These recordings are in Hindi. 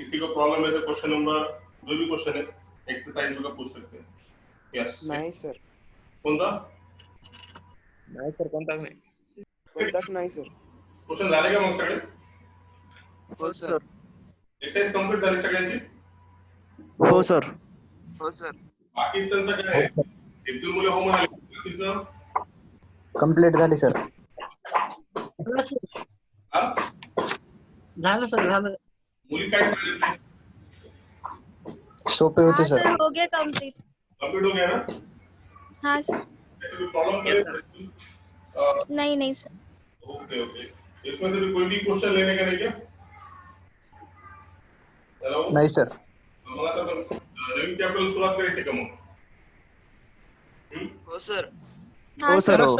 किसी को प्रॉब्लम है तो क्वेश्चन नंबर जो भी क्वेश्चन है एक्सरसाइज में पूछ सकते हैं. यस. नाही सर. कोणता? नाही सर, कोणताच नाही. कोणताच नाही सर. क्वेश्चन झाले का मग सगळे? हो सर. एक्सरसाइज कंप्लीट झाली सगळ्यांची? हो सर. हो सर. बाकीच्यांचं काय आहे? एक दोन मुलं हो म्हणाले. बाकीचं कंप्लीट झाली सर. हा? झालं सर, झालं. मुली काय सांगितले? सोपे होते हाँ सर. सर, हो गया कंप्लीट. कंप्लीट हो गया ना? हाँ सर. कोई प्रॉब्लम करे? नहीं नहीं सर. Okay okay. इसमें से भी कोई भी क्वेश्चन लेने का नहीं क्या? हेलो. नाही सर. मग आता नवीन चॅप्टर सुरुवात करायची का मग? हो सर. हाँ हो सर. हो.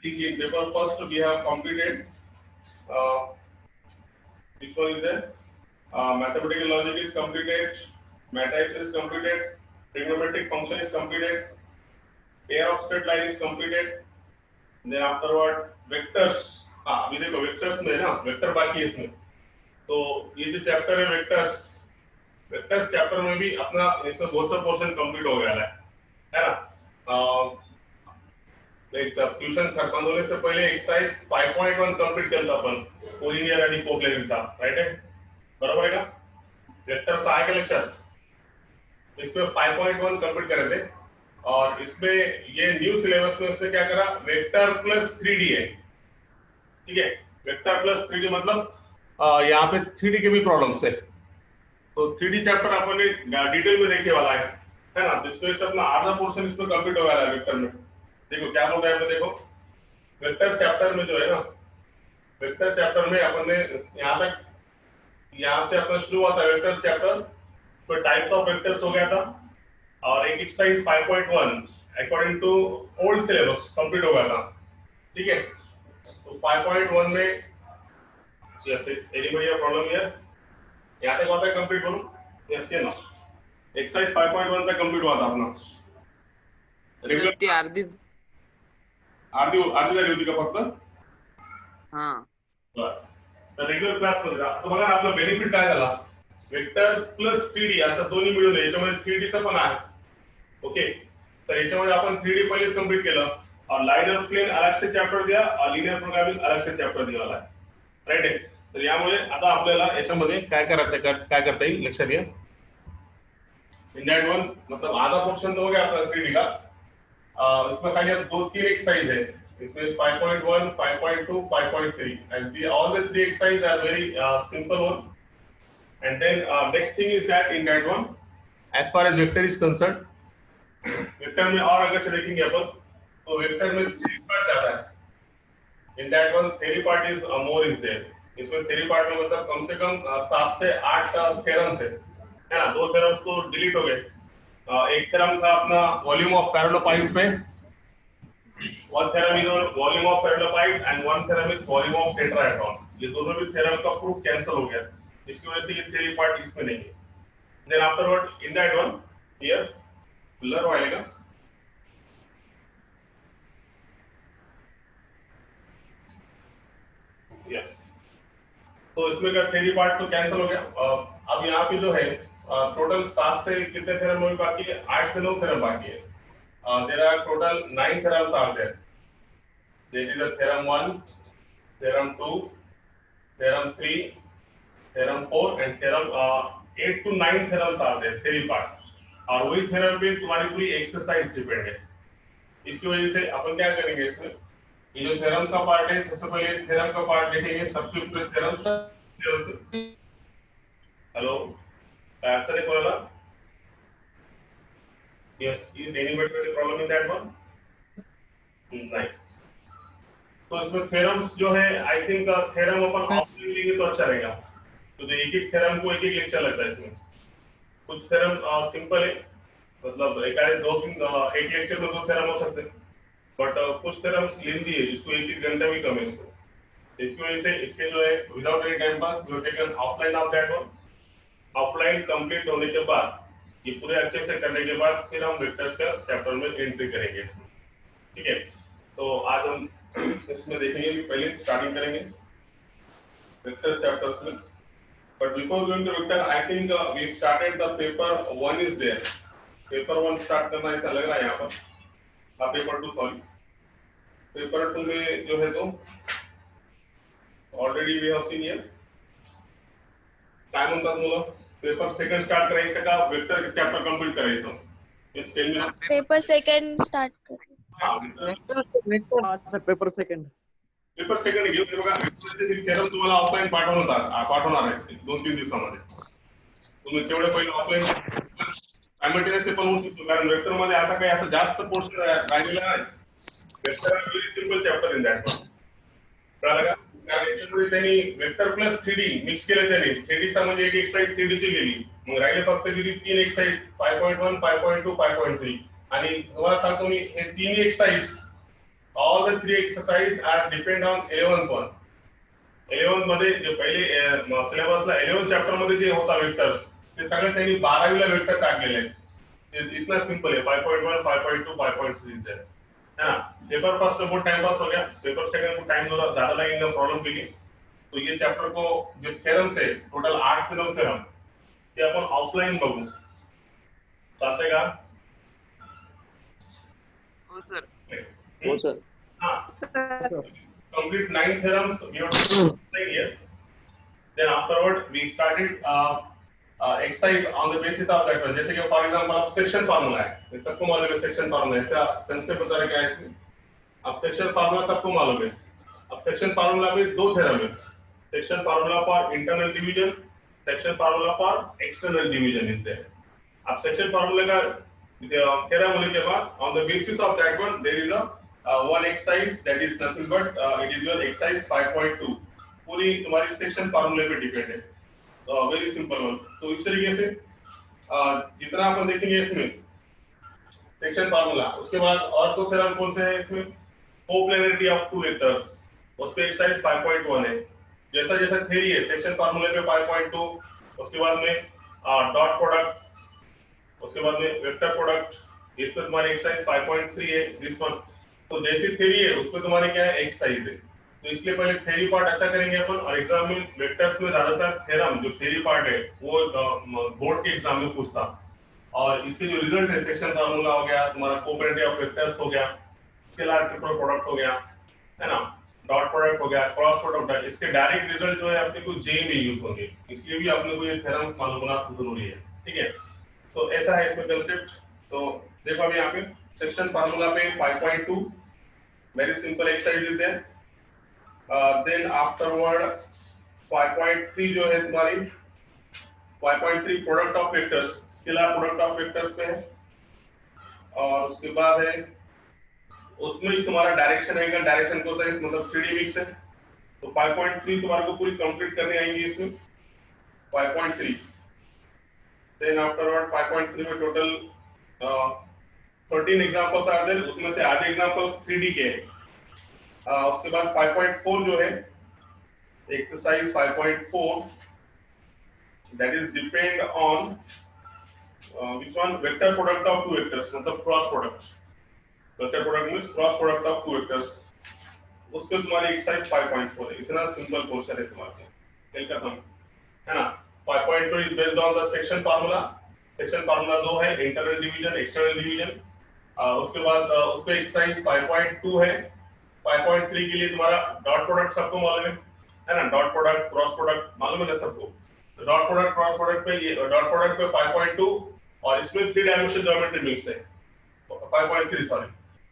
I think in paper first we have completed. Which one is there? Mathematical logic is completed. Matrix is completed. Trigonometric function is completed. Pair of straight line is completed. Then afterward vectors. हाँ अभी देखो vectors में ना vector बाकी है इसमें. तो ये जो चैप्टर है वेक्टर्स चैप्टर में भी अपना इसमें बहुत सा पोर्शन कंप्लीट हो गया है ना. एक ट्यूशन खत्म होने से पहले एक्सरसाइज 5.1 कंप्लीट केलं आपण कोलिनियर आणि कोप्लेनचा. राइट है? बरोबर है का? वेक्टर्स आए के लक्षात इसमें 5.1 कंप्लीट करे थे और इसमें ये न्यू सिलेबस में उसने क्या करा वेक्टर प्लस 3D है. ठीक है, वेक्टर प्लस 3D मतलब यहाँ पे 3D के भी प्रॉब्लम्स है. तो 3D चैप्टर अपन डिटेल में देखने वाला है ना. तो इसमें से अपना आधा पोर्शन इसमें कंप्लीट हो गया है वेक्टर में. देखो क्या बोल रहा है. देखो वेक्टर चैप्टर में जो है ना वेक्टर चैप्टर में अपन ने यहाँ से अपना शुरू हुआ था वेक्टर्स चैप्टर. तो टाइप्स ऑफ वेक्टर्स हो गया था और एक exercise 5.1 according to old syllabus complete हो गया था. ठीक है, तो 5.1 में yes anybody have problem here? यहाँ तक हुआ था कंप्लीट बोलो. यस या नो? एक्सरसाइज 5.1 तक कंप्लीट हुआ था अपना. सर ती अर्धीच. आरती झाली होती का फक्त? हां. तर रेग्युलर क्लास मध्ये आता बघा आपला बेनिफिट काय झाला. वेक्टर्स प्लस 3D असं दोन्ही मिळून याच्यामध्ये 3D चं पण आहे. ओके, तर याच्यामध्ये आपण 3D पहिलेच कंप्लीट केलं और लाइन ऑफ प्लेन अलग से चॅप्टर दिया और लिनियर प्रोग्रामिंग अलग से चॅप्टर दिया आहे. राइट आहे? तर यामुळे आता आपल्याला याच्यामध्ये काय करता येईल लक्षात घ्या. इन दैट वन मतलब आधा पोर्शन तो हो गया आपका 3D का. इसमें खाली दो तीन एक्सरसाइज है. इसमें 5.1, 5.2, 5.3 and all the three exercises are very simple one. And then next thing is that in that one as far as vector is concerned, vector में और अगर से देखेंगे अपन तो वेक्टर में थ्योरी पार्ट ज्यादा है. In that one theory part is more is there. इसमें थ्योरी पार्ट में मतलब कम से कम 7 से 8 थ्योरम्स है ना. 2 थ्योरम्स तो डिलीट हो गए. एक थ्योरम था अपना वॉल्यूम ऑफ पैरेललोपाइड पे. One theorem is volume of parallelepiped and one theorem is volume of tetrahedron. ये दोनों भी थ्योरम का प्रूफ कैंसिल हो गया. इसकी वजह से ये थ्योरी पार्ट इसमें नहीं है. Then afterward in that one here blur आएगा. यस, तो इसमें का थ्योरी पार्ट तो कैंसिल हो गया. अब यहाँ पे जो है टोटल 7 से कितने थ्योरम बाकी है? 8 से 9 थ्योरम बाकी है. There are total 9 theorems are there. There is a theorem 1, theorem 2, theorem 3, theorem 4 and theorem 8 to 9 theorems are there theory part. और वही थ्योरम पे तुम्हारी पूरी एक्सरसाइज डिपेंड है. इसकी वजह से अपन क्या करेंगे इसमें ये जो थ्योरम्स का पार्ट है सबसे पहले थ्योरम का पार्ट देखेंगे. सबसे थ्योरम्स. हेलो आंसर है बोला. Yes, is any problem in that one? नहीं. तो इसमें थ्योरम्स जो है I think theorem upon offline लेंगे तो अच्छा रहेगा. तो एक एक थ्योरम को एक एक लेक्चर लगता है इसमें. कुछ थ्योरम सिंपल है मतलब एक लेक्चर में 2 थ्योरम हो सकते हैं. बट कुछ थ्योरम्स लेंदी है जिसको 1 घंटा भी कम है इसको. इसकी वजह से इसके जो है without any time pass we taken offline of that one. Offline complete होने के बाद ये पूरे अच्छे से करने के बाद फिर हम वेक्टर्स का चैप्टर में एंट्री करेंगे. ठीक है, तो आज हम इसमें देखेंगे कि पहले स्टार्टिंग करेंगे वेक्टर चैप्टर्स में. But before going to vector, I think we started the paper 1 is there. Paper 1 start करना ऐसा लग रहा है यहाँ पर. Paper 2 sorry. पेपर 2 में जो है तो already we have seen here. काय म्हणतात मुलं? पेपर सेकंड स्टार्ट करायचं का वेक्टर चॅप्टर कंप्लीट करायचं? Yes, tell me now. Paper second start कर. हा sir paper second. Paper second घेऊन ते बघा थेरम तुम्हाला ऑफलाईन पाठवणार आहे 2-3 दिवसामध्ये. तुम्ही तेवढे पहिले ऑफलाईन सायमल्टेनियसली पण होऊ शकतो कारण वेक्टर मध्ये असा काही असं जास्त पोर्शन राहिलेला नाही. Vector very simple chapter in that one. कळलं का? कारण याच्यामध्ये त्यांनी वेक्टर प्लस 3D मिक्स केलं त्यांनी. 3D चा म्हणजे एक एक्सरसाइज 3D ची गेली. मग राहिले फक्त किती 3 एक्सरसाइज 5.1, 5.2, 5.3 आणि तुम्हाला सांगतो मी हे 3 exercise all the 3 exercises are depend on 11th one. 11th मध्ये जे पहिले सिलेबसला 11th चॅप्टर मध्ये जे होता वेक्टर्स ते सगळे त्यांनी 12वी ला वेक्टर टाकलेले आहेत. ते इतना सिंपल है 5.1, 5.2, 5.3 है ना. पेपर फर्स्ट में बहुत टाइम पास हो गया. पेपर सेकंड को टाइम थोड़ा ज्यादा लगेगा प्रॉब्लम के लिए. तो ये चैप्टर को जो थ्योरम्स है टोटल 8 थ्योरम ते आपण ऑफलाइन बघू. चालतंय का? हो सर. हो sir. Complete 9 theorems we have to say here. Then afterward we started exercise on the basis of that one. जैसे कि for example अब section formula है. सबको मालूम है section formula. इसका concept बता रहे क्या है इसमें? अब section formula सबको मालूम है. अब section formula में 2 theorem है. Section formula for internal division, section formula for external division is there. अब section formula का theorem होने के बाद on the basis of that one there is a one exercise that is nothing but it is your exercise 5.2. पूरी तुम्हारी सेक्शन फार्मूले पे डिपेंड है. Very simple one. तो इस तरीके से जितना अपन देखेंगे इसमें सेक्शन फार्मूला उसके बाद और दो थ्योरम कौन से हैं इसमें? कोप्लेनरिटी ऑफ टू वेक्टर्स उस पे एक्सरसाइज 5.1 है. जैसा जैसा थ्योरी है सेक्शन फार्मूले पे 5.2 उसके बाद में डॉट प्रोडक्ट उसके बाद में वेक्टर प्रोडक्ट इस पे तुम्हारी एक्सरसाइज 5.3 है. दिस वन तो जैसी थ्योरी है उसमें तुम्हारे क्या है एक्सरसाइज है. तो इसलिए पहले थ्योरी पार्ट अच्छा करेंगे अपन और एग्जाम में वेक्टर्स में ज्यादातर थ्योरम जो थ्योरी पार्ट है वो बोर्ड के एग्जाम में पूछता. और इसके जो रिजल्ट है सेक्शन फार्मूला हो गया तुम्हारा कोप्लेनरिटी ऑफ वेक्टर्स हो गया स्केलर ट्रिपल प्रोडक्ट हो गया है ना डॉट प्रोडक्ट हो गया क्रॉस प्रोडक्ट. इसके डायरेक्ट रिजल्ट जो है अपने को जेई में यूज होंगे. इसलिए भी अपने को ये थ्योरम्स मालूम होना जरूरी है. ठीक है. तो ऐसा है इसमें कंसेप्ट. तो देखो अभी यहाँ पे सेक्शन फार्मूला पे 5.2 very simple exercise is there. Then afterward 5.3 जो है तुम्हारी 5.3 product of vectors scalar product of vectors पे है. और उसके बाद है उसमें तुम्हारा डायरेक्शन आएगा. डायरेक्शन को साइंस मतलब 3D मिक्स है. तो 5.3 तुम्हारे को पूरी कंप्लीट करने आएंगी इसमें 5.3. देन आफ्टरवर्ड 5.3 में टोटल 13 एग्जांपल्स आर देयर. उसमें से आधे एग्जांपल्स 3D के हैं. उसके बाद 5.4 जो है exercise 5.4 that is depend on which one vector product of two vectors मतलब cross product. Vector product means cross product of two vectors. उस पे तुम्हारी एक्सरसाइज 5.4 है. इतना सिंपल क्वेश्चन है तुम्हारे खेल खत्म है ना. 5.2 is based on the section formula. Section formula दो है इंटरनल डिवीजन एक्सटर्नल डिवीजन. उसके बाद उस पे एक्सरसाइज 5.2 है. 5.3 के लिए तुम्हारा डॉट प्रोडक्ट सबको मालूम है ना. डॉट प्रोडक्ट क्रॉस प्रोडक्ट मालूम है ना सबको. डॉट प्रोडक्ट क्रॉस प्रोडक्ट पे ये डॉट प्रोडक्ट पे 5.2 और इसमें 3 डायमेंशनल ज्योमेट्री मिक्स है 5.3 सॉरी.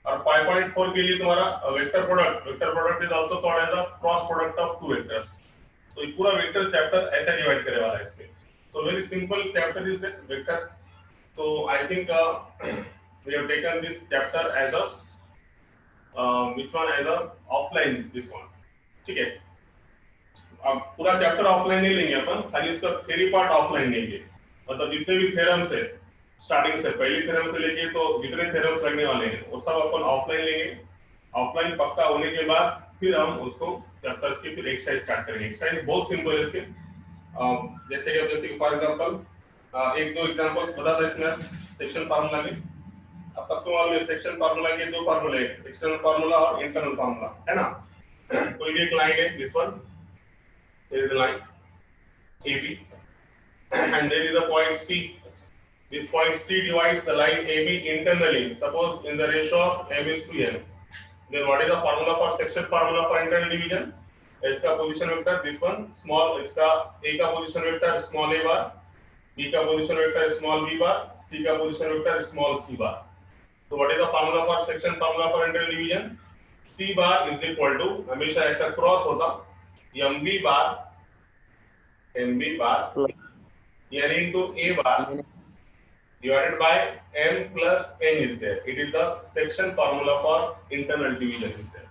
और 5.4 के लिए तुम्हारा vector product is also called as a cross product of two vectors. तो ये पूरा वेक्टर चैप्टर ऐसा डिवाइड करने वाला है इसमें. तो very simple chapter is that vector. तो I think we have taken this chapter as a which one as a offline this one. ठीक है. अब पूरा चैप्टर ऑफलाइन नहीं लेंगे अपन खाली इसका थ्योरी पार्ट ऑफलाइन लेंगे. मतलब जितने भी थ्योरम्स है स्टार्टिंग से पहली थ्योरम से लेके तो जितने थ्योरम्स लगने वाले हैं वो सब अपन ऑफलाइन लेंगे. ऑफलाइन पक्का होने के बाद फिर हम उसको चैप्टर्स की फिर एक्सरसाइज स्टार्ट करेंगे. एक्सरसाइज बहुत सिंपल है इसके. जैसे कि फॉर एग्जांपल एक दो एग्जांपल्स बता दो इसमें सेक्शन फार्मूला के. अब तक तो वाले सेक्शन फार्मूला के दो फार्मूले, एक्सटर्नल फार्मूला और इंटरनल फार्मूला, है ना? कोई भी एक लाइन है, this one, there is a line AB and there is a point C. This point C divides the line AB internally. Suppose in the ratio of m is to n. Then what is the formula for section formula for internal division? इसका position vector this one small, इसका A का position vector small a bar, B का position vector small b bar, C का position vector small c bar. So what is the formula for section formula for internal division? C bar is equal to, हमेशा ऐसा cross होता, MB bar n into a bar divided by m plus n is there. It is the section formula for internal division is there.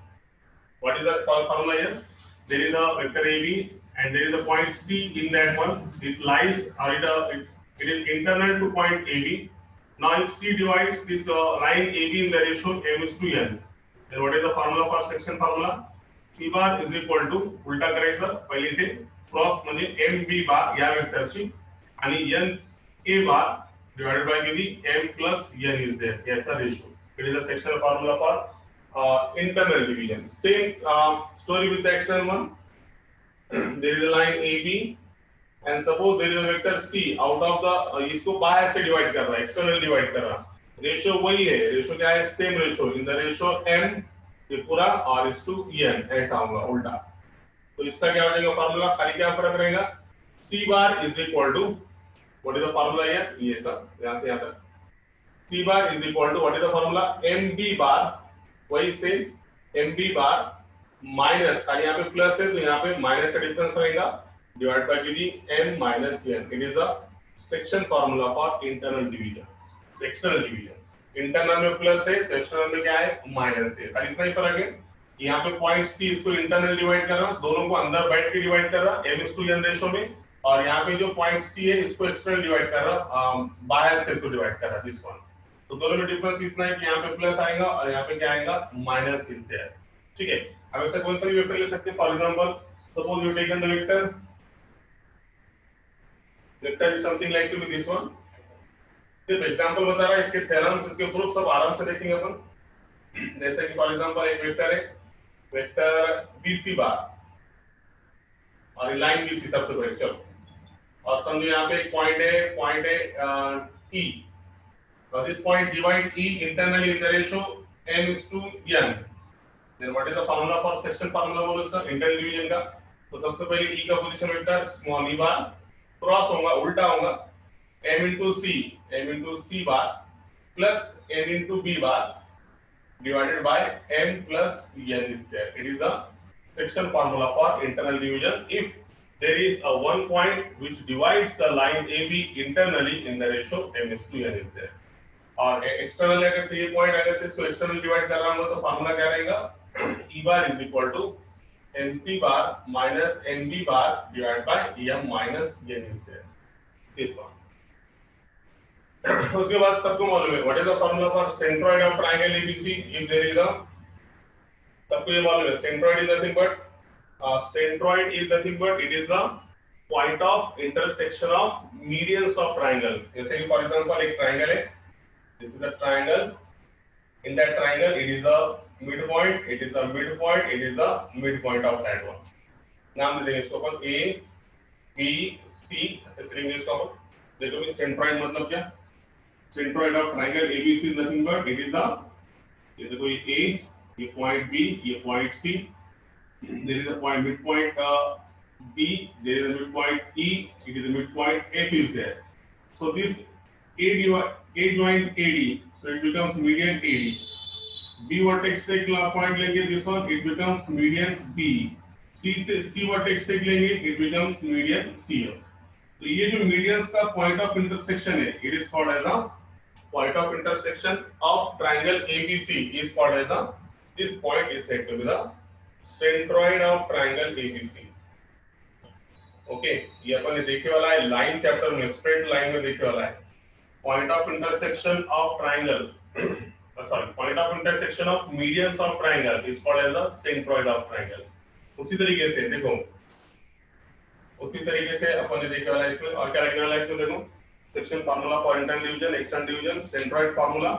What is the formula here? There is a vector AB and there is a point C in that one. It lies or it is internal to point AB. Now if C divides this line AB in the ratio m is to n, then what is the formula for section formula? C bar is equal to, उल्टा करायचं पहिले ते क्रॉस म्हणजे MB बार या वेक्टरची आणि n A bar divided by किती m plus n is there. ऐसा ratio. It is a sectional formula for internal division. Same story with the external one. There is a line AB and suppose there is a vector C out of the इसको बाहर से divide कर रहा है, external divide कर रहा है. Ratio वही है, ratio क्या है? Same ratio. In the ratio m ये पूरा r is to n ऐसा होगा उल्टा. तो इसका क्या हो जाएगा फार्मूला? खाली क्या फर्क रहेगा? C bar is equal to, what is the formula here? ये सब यहाँ से यहाँ तक. C bar is equal to what is the formula? MB bar, वही से MB bar minus, खाली यहाँ पे प्लस है तो यहाँ पे माइनस का डिफरेंस रहेगा, डिवाइड बाय कितनी m minus n. It is the section formula for internal division. External division. Internal में प्लस है तो एक्सटर्नल में क्या है? माइनस है. और इतना ही फर्क है. यहाँ पे पॉइंट सी इसको इंटरनल डिवाइड कर रहा है, दोनों को अंदर बैठ के डिवाइड कर रहा है m/n रेशो में, और यहाँ पे जो पॉइंट सी है इसको एक्सटर्नल डिवाइड कर रहा है, बाहर से इसको डिवाइड कर रहा है दिस वन. तो दोनों में डिफरेंस इतना है कि यहाँ पे प्लस आएगा और यहाँ पे क्या आएगा? Minus is there. ठीक है. अब ऐसे कौन सा भी वेक्टर ले सकते हैं. For example suppose you taken the vector is something like to be this one. सिर्फ एग्जांपल बता रहा है, इसके थ्योरम्स इसके प्रूफ सब आराम से देखेंगे अपन. जैसे कि फॉर एग्जांपल एक वेक्टर है, वेक्टर BC बार और लाइन BC सबसे पहले चलो, और समझो यहाँ पे एक पॉइंट है E, और this point divide E internally in the ratio m is to n. Then what is the formula for section formula बोलो इसका इंटरनल डिवीजन का. तो सबसे पहले E का पोजीशन वेक्टर स्मॉल e बार क्रॉस होगा, उल्टा होगा, m into C bar plus n into B bar divided by m plus n is there. It is the section formula for internal division if there is a one point which divides the line AB internally in the ratio m is to n is there. और एक्सटर्नल अगर से ये पॉइंट अगर से इसको एक्सटर्नल डिवाइड कर रहा हूं तो फार्मूला क्या रहेगा? E bar is equal to MC bar minus NB bar divided by m minus n is there. This one. उसके बाद सबको मालूम है what is the formula for centroid of triangle ABC if there is a, सबको ये मालूम है centroid is nothing but it is the point of intersection of medians of triangle. जैसे कि फॉर एग्जांपल एक ट्रायंगल है, this is the triangle, in that triangle it is the mid point, it is the mid point of that one. नाम दे देंगे इसको अपन ए बी सी, ऐसे लिखेंगे इसको अपन. देखो कि सेंट्रॉइड मतलब क्या? Centroid of triangle ABC is nothing but it is the, ये देखो ये A, ये point B, ये point C, there is a point midpoint B, there is a midpoint E, it is a midpoint F is there. So this A joint AD, so it becomes median AD. B vertex से point लेंगे this one, it becomes median B. C vertex से लेंगे, it becomes median C. तो ये जो मीडियंस का पॉइंट ऑफ इंटरसेक्शन है, it is called as the point of intersection of triangle ABC is called as the, this point is said to be the centroid of triangle ABC. Okay, ये अपन ने देखे वाला है लाइन चैप्टर में, स्ट्रेट लाइन में देखे वाला है. Point of intersection of triangle, sorry, point of intersection of medians of triangle is called as the centroid of triangle. उसी तरीके से देखो, उसी तरीके से अपन ने देखे वाला है इसमें. और क्या लिखने वाला है इसमें? देखो section formula for internal division, external division, centroid formula.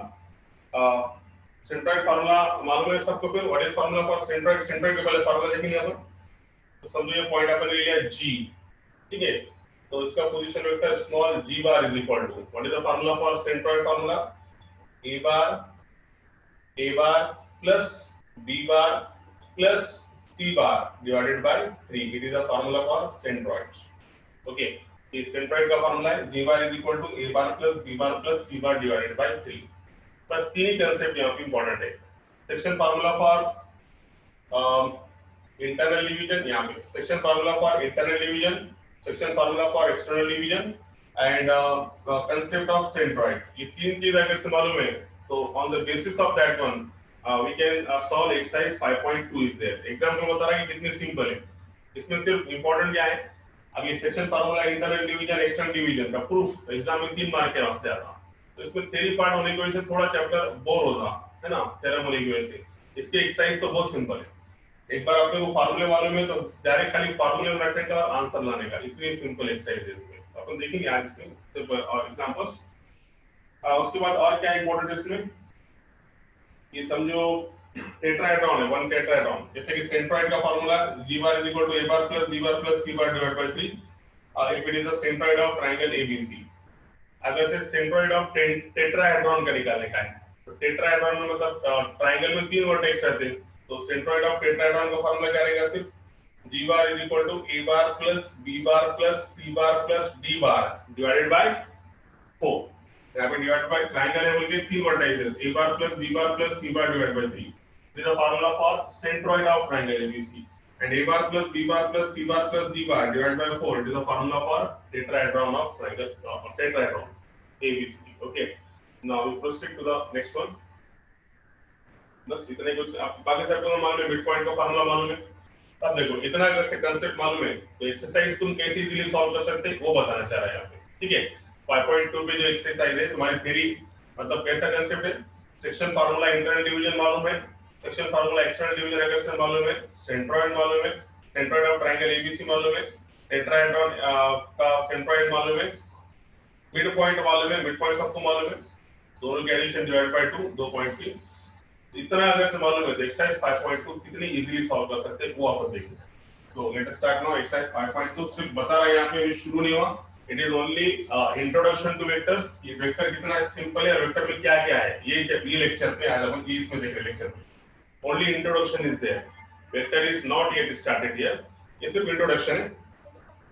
Centroid formula मालूम है सबको? फिर what is formula for centroid? Centroid के पहले फार्मूला देखेंगे अपन। तो समझो ये पॉइंट अपन ले लिया g, ठीक है, तो इसका position vector small g bar is equal to what is the formula for centroid? Formula a bar plus b bar plus c bar divided by 3। It is the formula for centroid. Okay, ये सेंट्रॉइड का फार्मूला है g bar is equal to a bar plus b bar plus c bar divided by 3। बस तीन ही कांसेप्ट यहाँ पे इंपॉर्टेंट है। Section formula for internal division, यहाँ पे section formula for internal division, section formula for external division and concept of centroid. ये तीन चीज अगर से मालूम है तो on the basis of that one we can solve exercise 5.2 is there. Example बता रहा है कि कितनी सिंपल है। इसमें सिर्फ इंपॉर्टेंट क्या है, अब ये section formula internal division external division का प्रूफ एग्जाम में 3 मार्क के वास्ते आता, तो इसमें थ्योरी पार्ट होने की वजह से थोड़ा चैप्टर बोर होता है ना, थ्योरम होने की वजह से। इसके एक्सरसाइज तो बहुत सिंपल है, एक बार आपको वो फार्मूले मालूम है तो डायरेक्ट खाली फार्मूले में रखने का आंसर लाने का, इतनी सिंपल एक्सरसाइज है इसमें। तो अपन देखेंगे आज इसमें सिर्फ और एग्जांपल्स। उसके बाद और क्या इंपॉर्टेंट इसमें, ये समझो टेट्राहेड्रॉन है, वन टेट्राहेड्रॉन, जैसे कि सेंट्रॉइड का formula g bar is equal to a bar plus b bar plus c bar divided by 3 if it is the centroid of triangle abc। अगर से सेंट्रॉइड ऑफ टेट्राहेड्रॉन का निकालने का है, तो टेट्राहेड्रॉन में मतलब ट्रायंगल में 3 वर्टेक्स रहते हैं, तो सेंट्रॉइड ऑफ टेट्राहेड्रॉन का फार्मूला क्या रहेगा, सिर्फ g bar is equal to a bar plus b bar plus c bar plus d bar divided by 4। यहाँ पे डिवाइड बाय ट्रायंगल है बोल के 3 vertices a bar plus b bar plus c bar divide by 3। This is the formula for centroid of triangle abc and a bar plus b bar plus c bar plus d bar divided by 4। it is the formula for tetrahedron of triangle tetrahedron abc। okay, now we proceed to the next one। बस इतने कुछ आप बाकी सब तो मालूम है, मिडपॉइंट का फार्मूला मालूम है। अब देखो इतना अगर से कांसेप्ट मालूम है तो एक्सरसाइज तुम कैसे इजीली सॉल्व कर सकते हो वो बताना चाह रहा है यहाँ पे, ठीक है। 5.2 पे जो एक्सरसाइज है तुम्हारी थ्योरी मतलब कैसा कांसेप्ट है, सेक्शन फार्मूला इंटरनल डिवीजन मालूम है, सेक्शन फार्मूला एक्सटर्नल डिवीजन अगर से मालूम है, सेंट्रॉइड मालूम है, सेंट्रॉइड ऑफ ट्रायंगल एबीसी मालूम है, टेट्राहेड्रॉन का सेंट्रॉइड मालूम है, मिड पॉइंट मालूम है, मिड पॉइंट सबको मालूम है, दोनों के एडिशन डिवाइड बाय 2 2.3। इतना अगर से मालूम है तो एक्सरसाइज 5.2 कितनी इजीली सॉल्व कर सकते हैं वो आप देखेंगे। तो let us start now. Exercise 5.2 सिर्फ बता रहा है यहाँ पे, शुरू नहीं हुआ, it is only introduction two vectors. ये वेक्टर कितना सिंपल है, वेक्टर में क्या क्या है, ये लेक्चर पे आज अपन इसमें देख रहे लेक्चर में। only introduction is there, vector is not yet started here। ये सिर्फ इंट्रोडक्शन है,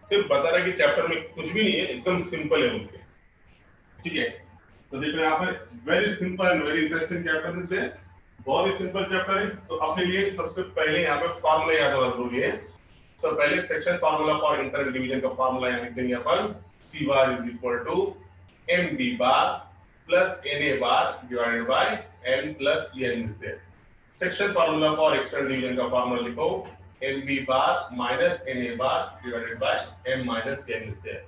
सिर्फ बता रहा है कि चैप्टर में कुछ भी नहीं है, एकदम सिंपल है उनके, ठीक है। तो देखो यहाँ पर very simple and very interesting chapter है, बहुत ही सिंपल चैप्टर है। तो अपने लिए सबसे पहले यहाँ पर फार्मूला याद होना जरूरी है। तो पहले section formula for internal division का फार्मूला यहाँ लिख देंगे अपन, c bar is equal to mb bar plus na bar divided by n plus n is there. Section formula for external division का फार्मूला लिखो, mb bar minus na bar divided by m minus n is there.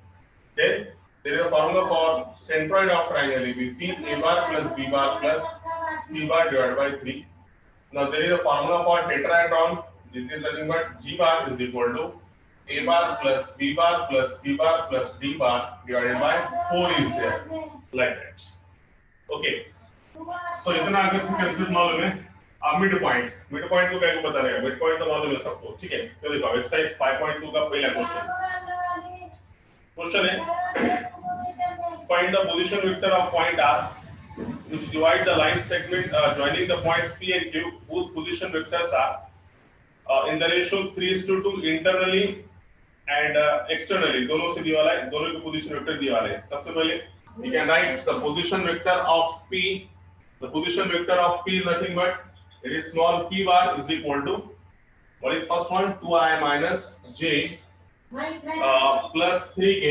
Then there is a formula for centroid of triangle ABC, a bar plus b bar plus c bar divided by 3। Now there is a formula for tetrahedron, this is nothing but g bar is equal to a bar plus b bar plus c bar plus d bar divided by 4 is there, like that। Okay, so इतना अगर से कंसेप्ट मालूम है। अब मिड पॉइंट को क्या बता रहे हैं, मिड पॉइंट तो मालूम है सबको, ठीक है। तो देखो एक्सरसाइज 5.2 का पहला क्वेश्चन है, find the position vector of point R which divide the line segment joining the points P and Q whose position vectors are in the ratio 3:2 internally and externally। दोनों से दिया वाला है, दोनों के पोजीशन वेक्टर दिया वाला है। सबसे पहले we can write the position vector of P। The position vector of P is nothing but it is small p bar is equal to what is first one, 2i minus j plus 3k।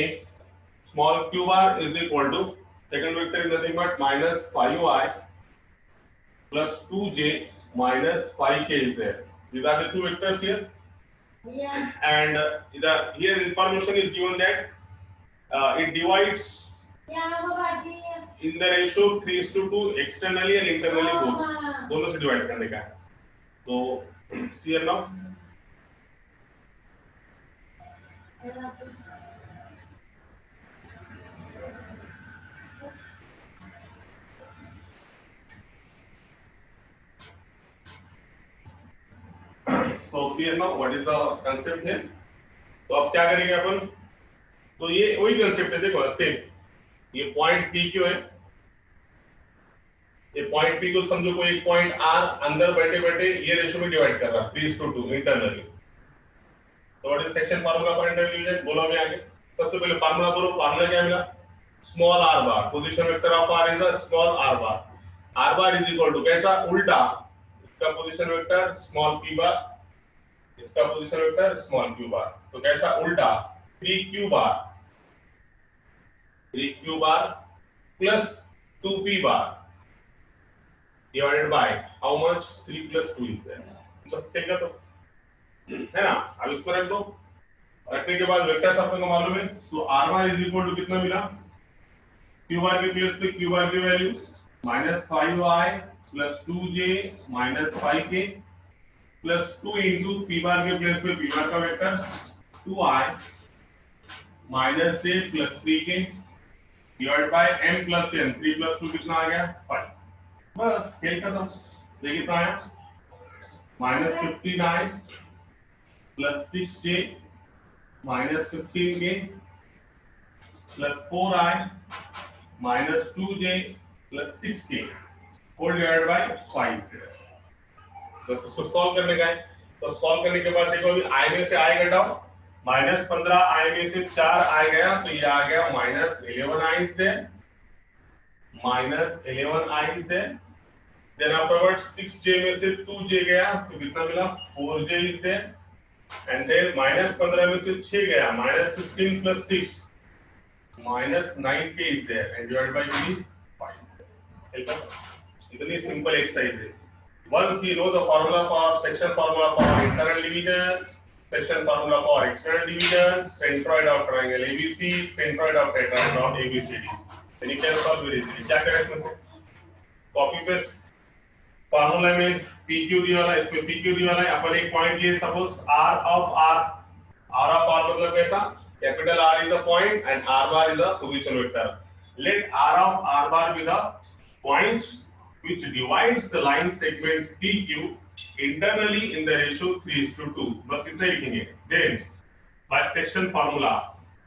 small q bar is equal to second vector is nothing but minus 5y plus 2j minus 5k is there। These are the two vectors here, and here information is given that it divides in the ratio 3:2 externally and internally both, दोनों से डिवाइड करने का है। तो see here now, So here now what is the concept here? तो अब क्या करेंगे अपन? तो ये वही कंसेप्ट है, देखो सेम, ये पॉइंट पी क्यू है, ये पॉइंट पी को समझो कोई एक पॉइंट आर अंदर बैठे बैठे ये रेशियो में डिवाइड कर रहा है 3:2 इंटरनली। तो what is section formula for internal division? बोलो मैं आगे। सबसे पहले फार्मूला बोलो, फार्मूला क्या मिला? Small r bar, position vector of r is the small r bar. R bar is equal to कैसा? उल्टा, इसका position vector small p bar, इसका position vector small q bar. तो कैसा? उल्टा 3q bar, 3q bar plus 2p bar divided by how much? 3 + 2 is there. बस ठीक है, तो है ना? अब इसको रख दो, रखने के बाद वेक्टर्स आपको मालूम है। तो r bar is equal to कितना मिला? q बार के प्लेस पे q बार की value -5i + 2j - 5k plus 2 into P बार के प्लेस पे पी बार का vector 2i -j + 3k divide by m + n। 3 + 2 कितना आ गया? 5। बस खेल खत्म। ये कितना आया? -59 + 6j -15k + 4i -2j + 6k whole divide by 5 से। तो इसको सॉल्व करने का है। तो सॉल्व करने के बाद देखो, अभी i में से i घटाओ, -15 i में से 4 i गया, तो ये आ गया -11 i is there, -11 i is there। then afterwards 6j में से 2j गया, तो कितना मिला? 4j is there, and then -15 में से 6 गया, -15 + 6 -9k is there, and divided by 5। इतनी सिंपल एक्सरसाइज है। Once you know the formula for section formula for internal division, section formula for external division, centroid of triangle ABC, centroid of tetrahedron ABCD, then you can solve very easily। क्या करें इसमें से? कॉपी पेस्ट फार्मूला में PQ दिया वाला, इसमें PQ दिया वाला है। अपन एक पॉइंट लिए, सपोज R of R मतलब कैसा? Capital R is the point and R bar is the position vector। Let R of R bar be the point which divides the line segment PQ internally in the ratio 3:2। बस इतना ही लिखेंगे। Then by section formula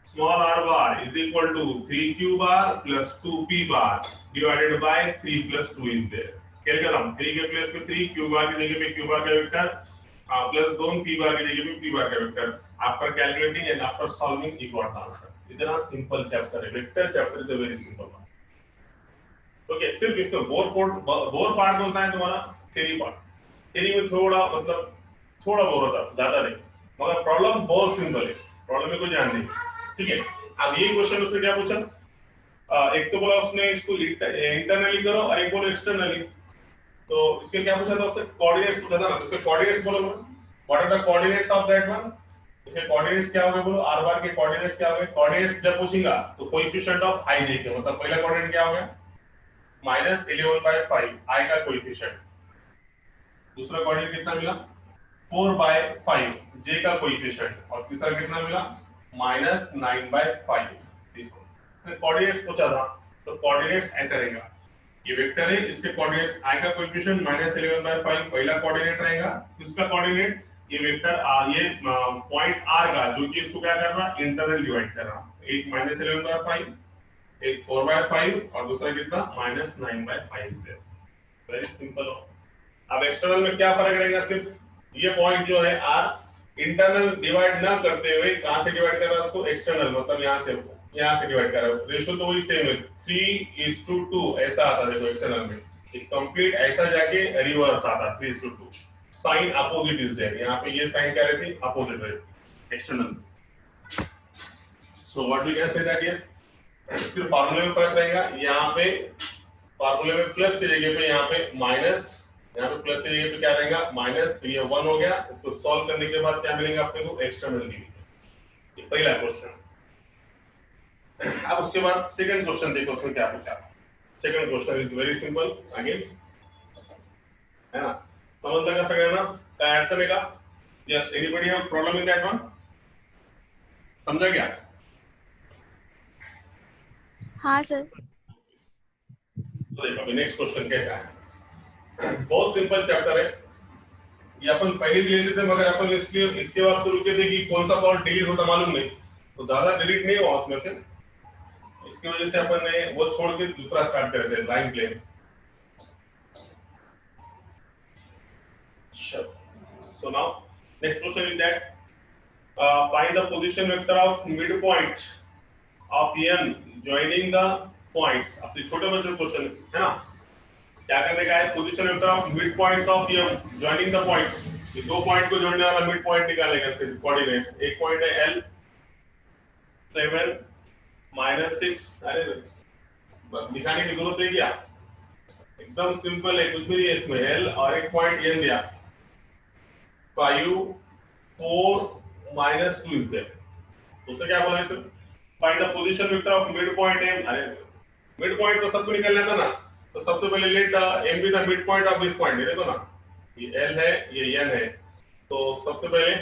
small r bar is equal to 3q bar plus 2p bar divided by 3 + 2 is there। क्या करें हम? 3 के प्लेस पे 3, q bar की जगह पे q bar का वेक्टर प्लस 2 p bar की जगह पे p bar का vector. After calculating and after solving you got the answer. इतना सिंपल चैप्टर है, vector chapter is a very simple one. Okay, सिर्फ इसको बोर पार्ट कौन सा है तुम्हारा? Theory part. थ्योरी में थोड़ा मतलब थोड़ा बोर होता, ज्यादा नहीं, मगर प्रॉब्लम बहुत सिंपल है, प्रॉब्लम में कोई ध्यान नहीं। ठीक है, अब ये क्वेश्चन उसने क्या पूछा? एक तो बोला उसने इसको इंटरनली करो और एक बोला एक्सटर्नली। तो इसके क्या पूछा था? उससे कोऑर्डिनेट्स पूछा था ना, तो इसके कोऑर्डिनेट्स बोलो, what are the coordinates of that one? इसके कोऑर्डिनेट्स क्या होंगे बोलो? r बार के कोऑर्डिनेट्स क्या होंगे? कोऑर्डिनेट्स जब पूछेगा तो कोएफिशिएंट ऑफ i देखे, मतलब पहला कोऑर्डिनेट क्या होगा? -11/5 i का कोएफिशिएंट। दूसरा कोऑर्डिनेट कितना मिला? 4/5 j का कोएफिशिएंट, और तीसरा कितना मिला? -9/5। इसको कोऑर्डिनेट्स पूछा था, तो कोऑर्डिनेट्स ऐसे रहेगा। ये वेक्टर है, इसके कोऑर्डिनेट्स i का कोएफिशिएंट -11/5 पहला कोऑर्डिनेट रहेगा। इसका कोऑर्डिनेट ये वेक्टर ये पॉइंट r का, जो कि इसको क्या कर रहा है? इंटरनल डिवाइड कर रहा है। एक -11/5, एक 4/5 और दूसरा कितना? -9/5 है। वेरी सिंपल हो। अब एक्सटर्नल में क्या फर्क रहेगा? सिर्फ ये पॉइंट जो है r इंटरनल डिवाइड ना करते हुए कहां से डिवाइड कर रहा है उसको? एक्सटर्नल, मतलब यहां से डिवाइड कर रहा है। रेशियो तो वही सेम है, 3:2 ऐसा आता है। देखो एक्सटर्नल में इस कंप्लीट ऐसा जाके रिवर्स आता है 3:2। साइन अपोजिट इज देयर, यहां पे ये साइन क्या रहती है? अपोजिट रहती external. So what we can say that here, सिर्फ फार्मूले में फर्क रहेगा। यहाँ पे फार्मूले में प्लस की जगह पे यहाँ पे माइनस, यहाँ पे प्लस की जगह पे क्या रहेगा? माइनस। तो ये 1 हो गया। इसको सॉल्व करने के बाद क्या मिलेगा आपको? External division. ये पहला क्वेश्चन। अब उसके बाद सेकंड क्वेश्चन देखो, उसमें क्या पूछा। Second question is very simple again, है ना? समझ लगा सगळ्यांना काय आन्सर आहे का? Yes, anybody have problem in that one? समझा क्या? हाँ सर। तो देखो अभी नेक्स्ट क्वेश्चन कैसा है। बहुत सिंपल चैप्टर है, ये अपन पहले भी लेते थे, मगर अपन इसके बाद तो रुके थे कि कौन सा पार्ट डिलीट होता मालूम नहीं, तो ज्यादा डिलीट नहीं हुआ उसमें से, इसकी वजह से अपन ने वो छोड़ के दूसरा स्टार्ट कर दिया, line plane. So now next question is that find the position vector of midpoint of n joining the points। अब तो छोटे बच्चों क्वेश्चन है ना, क्या करने का है, position vector of mid points of m joining the points, ये दो पॉइंट को जोड़ने वाला मिड पॉइंट निकालेगा, इसके कोऑर्डिनेट्स। एक पॉइंट है l 7 -6, अरे दिखाने की जरूरत है क्या, एकदम सिंपल है, कुछ भी नहीं है इसमें, l और एक पॉइंट n दिया, 5 4 -2 इज देयर। तो उसे क्या बोला इसमें, find the position vector of mid point m। अरे मिड पॉइंट तो सबको निकालना था ना, तो सबसे पहले let m be the mid point of this point, देखो ना ये l है ये n है, तो सबसे पहले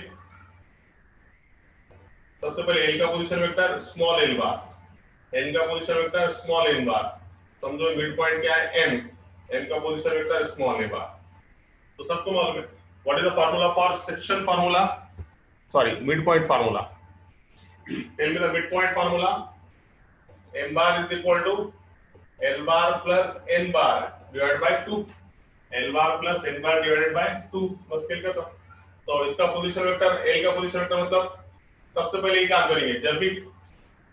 l का position vector small l bar, n का position vector small n bar, समझो मिड पॉइंट क्या है m, n का position vector small a bar. तो सबको मालूम है what is the formula for section formula, sorry mid point formula, tell me the mid point formula, m bar is equal to l bar plus n bar divided by 2, l bar plus n bar divided by 2, बस खेल का। तो इसका पोजीशन वेक्टर l का पोजीशन वेक्टर मतलब सबसे पहले ये काम करेंगे, जब भी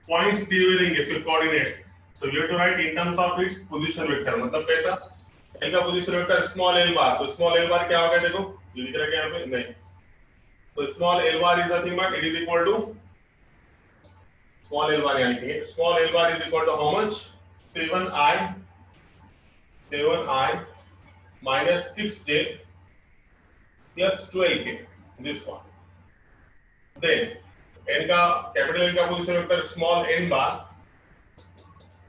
पॉइंट्स दिए हुए रहेंगे सिर्फ coordinates, so you have to write in terms of its position vector, मतलब कैसा, l का position vector small l bar, तो स्मॉल l बार क्या होगा, देखो ये लिख रखा है यहाँ पे, नहीं, तो small l bar is nothing but it is equal to, small l bar यानी कि small l bar is equal to how much, 7i minus 6j plus 12k, this one। Then n का कैपिटल n का position vector small n bar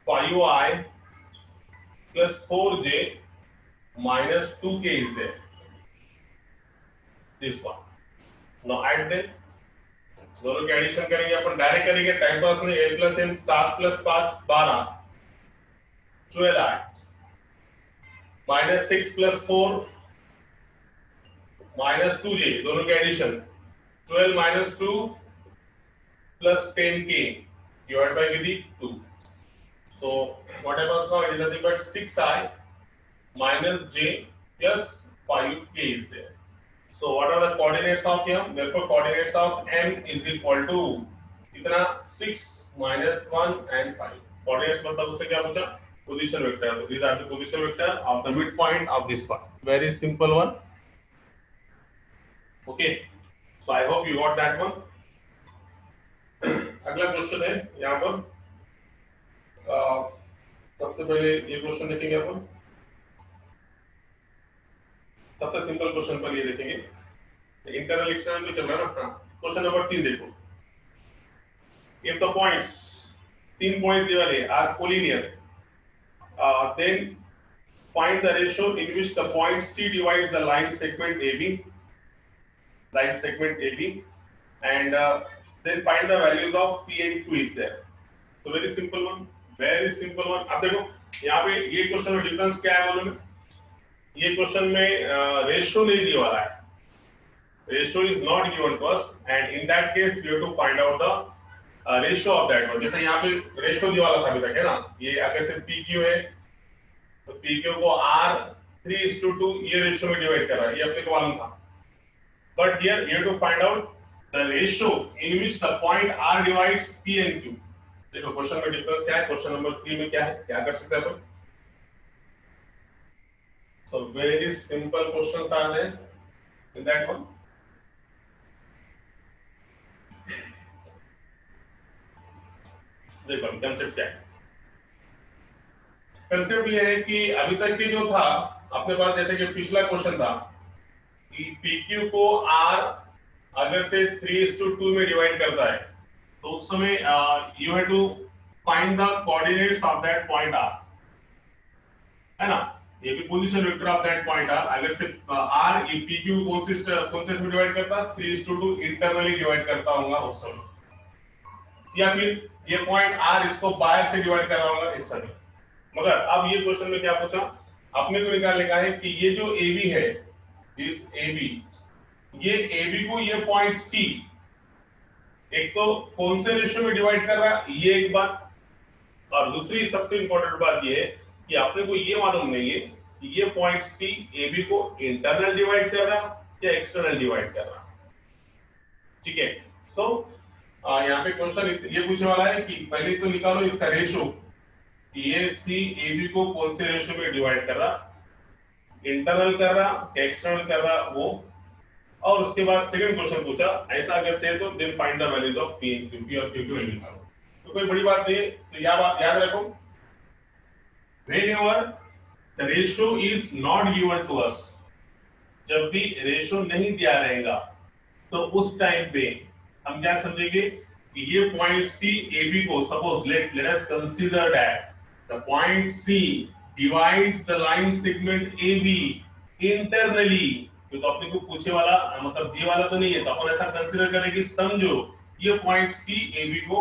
5i plus 4j minus 2k is there, this one। Now add them, दोनों के एडिशन करेंगे अपन, डायरेक्ट करेंगे, टाइम पास नहीं, l plus n 7 plus 5 12 12i minus 6 plus 4 minus 2j, दोनों के addition 12 minus 2 plus 10k divided by with 2। So what happens now, it is nothing but 6i minus j plus 5k is there। So what are the coordinates of m, therefore coordinates of m is equal to कितना, 6 minus 1 and 5। coordinates मतलब उससे क्या पूछा, position vector, so these are the position vector of the midpoint of this one, very simple one। okay, so I hope you got that one। अगला क्वेश्चन है यहाँ पर, सबसे पहले ये क्वेश्चन देखेंगे अपन, सबसे सिंपल क्वेश्चन पर ये देखेंगे, इंटरनल एक्सटर्नल भी चल रहा है ना। क्वेश्चन नंबर 3 देखो, if the points, 3 पॉइंट दिए वाले are collinear, then find the ratio in which the point C divides the line segment AB, and then find the values of P and Q is there। So very simple one, very simple one। अब देखो यहाँ पे ये क्वेश्चन में डिफरेंस क्या है मालूम है, ये क्वेश्चन में रेशियो नहीं दिया वाला है, ratio is not given to us, and in that case we have to find out the ratio of that one. जैसे यहाँ पे रेशियो दिया वाला था अभी तक है ना, ये अगर से PQ है तो PQ को R 3:2 ये रेशियो में डिवाइड कर रहा है, ये अपने को मालूम था, but here we have to find out the ratio in which the point R divides P and Q। देखो क्वेश्चन में डिफरेंस क्या है, क्वेश्चन नंबर 3 में क्या है, क्या कर सकते हैं अपन। So very simple questions are there in that one। देखो कंसेप्ट क्या है, कंसेप्ट ये है कि अभी तक के जो था अपने पास, जैसे कि पिछला क्वेश्चन था कि PQ को R अगर से 3:2 में डिवाइड करता है, तो उस समय you have to find the coordinates of that point R, है ना, ये भी position vector of that point R। अगर से R ये PQ कौन से में डिवाइड करता, 3:2 इंटरनली डिवाइड करता होगा उस समय, या फिर ये पॉइंट R इसको बाहर से डिवाइड कर रहा होगा इस समय। मगर अब ये क्वेश्चन में क्या पूछा, अपने को निकालने का है कि ये जो AB है, दिस AB ये AB को ये पॉइंट C एक तो कौन से रेशियो में डिवाइड कर रहा है, ये एक बात। और दूसरी सबसे इंपॉर्टेंट बात ये है कि आपने को ये मालूम नहीं है कि ये पॉइंट C AB को इंटरनल डिवाइड कर रहा या एक्सटर्नल डिवाइड कर रहा। ठीक है, सो यहाँ पे क्वेश्चन ये पूछने वाला है कि पहले तो निकालो इसका रेशियो, ये C AB को कौन से रेशियो में डिवाइड कर रहा, इंटरनल कर रहा या एक्सटर्नल कर रहा वो। और उसके बाद सेकंड क्वेश्चन पूछा ऐसा अगर से तो then find the values of P and Q और Q की वैल्यू निकालो। तो कोई बड़ी बात नहीं, तो याद रखो whenever the ratio is not given to us, जब भी रेशियो नहीं दिया रहेगा तो उस टाइम पे हम क्या समझेंगे कि ये पॉइंट C AB को suppose let us consider that the point C divides the line segment AB internally। तो अपने को पूछे वाला मतलब ये वाला तो नहीं है, तो अपन ऐसा कंसीडर करें कि समझो ये पॉइंट C AB को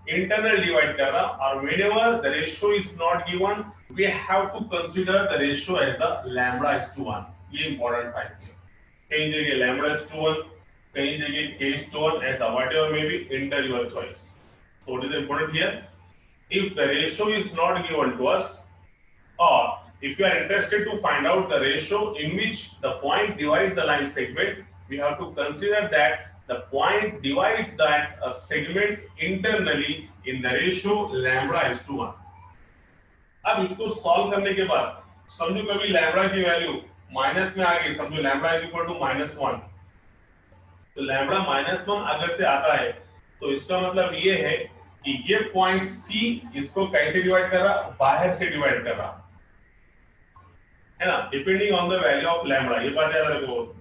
इंटरनल डिवाइड कर रहा, और whenever the ratio is not given we have to consider the ratio as a lambda is to 1। ये इंपॉर्टेंट था इसमें, कहीं जगह lambda is to 1, कहीं जगह k is to 1, ऐसा whatever may be enter your choice। So what is important here, if the ratio is not given to us, or if you are interested to find out the ratio in which the point divides the line segment, we have to consider that the point divides that segment internally in the ratio lambda is to 1। अब इसको सॉल्व करने के बाद समझो कभी लैम्बडा की वैल्यू माइनस में आ गई, समझो लैम्बडा इज इक्वल टू -1, तो लैम्बडा -1 अगर से आता है तो इसका मतलब ये है कि ये पॉइंट C इसको कैसे डिवाइड कर रहा, बाहर से डिवाइड कर रहा है ना, depending on the value of lambda. ये बात याद रखो,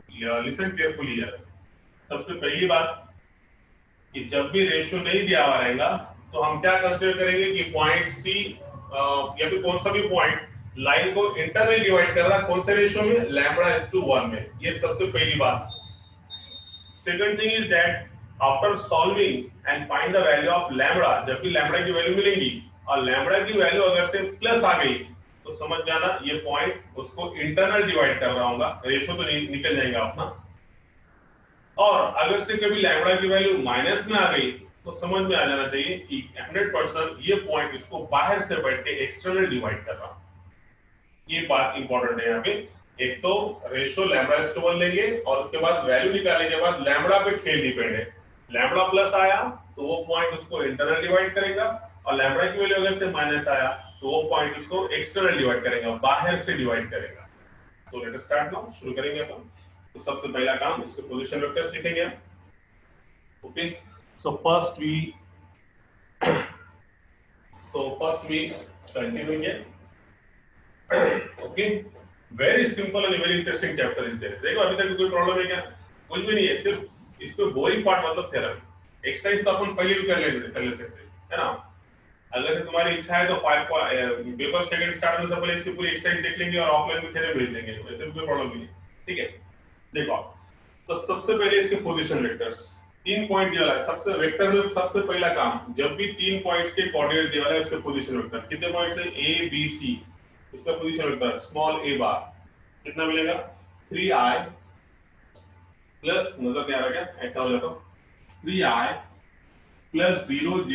लिसन केयरफुली यार। सबसे पहली बात कि जब भी रेशियो नहीं दिया हुआ रहेगा तो हम क्या कंसीडर करेंगे कि पॉइंट C या फिर कौन सा भी पॉइंट लाइन को इंटरनली डिवाइड कर रहा है, कौन से रेशियो में, लैम्बडा इज टू 1 में। ये सबसे पहली बात। Second thing is that after solving and find the value of lambda, जब भी लैम्बडा की वैल्यू मिलेगी और लैम्बडा की वैल्यू अगर से प्लस आ गई तो समझ जाना ये पॉइंट उसको इंटरनल डिवाइड कर रहा होगा, रेशियो तो निकल जाएगा अपना। और अगर से कभी लैम्बडा की वैल्यू माइनस में आ गई तो समझ में आ जाना चाहिए कि 100% ये पॉइंट इसको बाहर से बैठ के एक्सटर्नल डिवाइड कर रहा। ये बात इंपॉर्टेंट है यहाँ पे। एक तो रेशियो लैम्बडा इज टू 1 लेंगे और उसके बाद वैल्यू निकालने के बाद लैम्बडा पे खेल डिपेंड है। लैम्बडा प्लस आया तो वो पॉइंट उसको इंटरनल डिवाइड करेगा, और लैम्बडा की वैल्यू अगर से माइनस आया तो वो पॉइंट उसको एक्सटर्नल डिवाइड करेगा, बाहर से डिवाइड करेगा। तो लेट अस स्टार्ट नाउ, शुरू करेंगे अपन। तो सबसे पहला काम इसके पोजीशन वेक्टर्स लिखेंगे। Okay, so first we continue here. Okay, very simple and very interesting chapter is there. देखो अभी तक कोई प्रॉब्लम है क्या? कुछ भी नहीं है, सिर्फ इसको बोरिंग पार्ट मतलब थ्योरम। एक्सरसाइज तो अपन पहले भी कर ले सकते है ना। अगर से तुम्हारी इच्छा है तो पेपर सेकंड स्टार्ट होने से पहले इसकी पूरी एक्सरसाइज देख लेंगे और ऑफलाइन में थ्योरम भेज देंगे, वैसे भी कोई प्रॉब्लम नहीं। ठीक है, देखो तो सबसे पहले इसके पोजीशन वेक्टर्स 3 पॉइंट दिया है। सबसे वेक्टर में सबसे पहला काम, जब भी 3 पॉइंट्स के कोऑर्डिनेट दिया है उसके पोजीशन वेक्टर कितने पॉइंट्स है, A B C, इसका पोजीशन वेक्टर स्मॉल a बार कितना मिलेगा, 3i प्लस, नजर नहीं आ रहा क्या, ऐसा हो जाता 3i plus 0j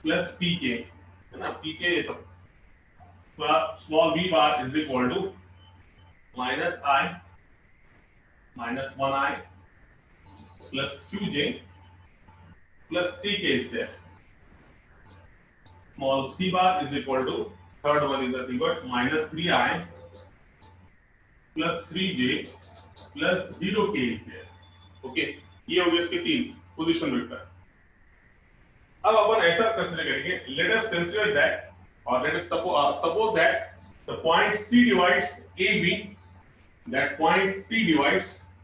plus pk, है ना, pk ये सब, small b bar is equal to -i minus 1i plus qj plus 3k is there. Small c bar is equal to, third one is nothing but -3i plus 3j plus 0k is there. Okay, ये हो गए इसके 3 पोजीशन वेक्टर। अब अपन ऐसा कंसीडर करेंगे, let us consider that, or let us suppose that the point C divides AB, that point C divides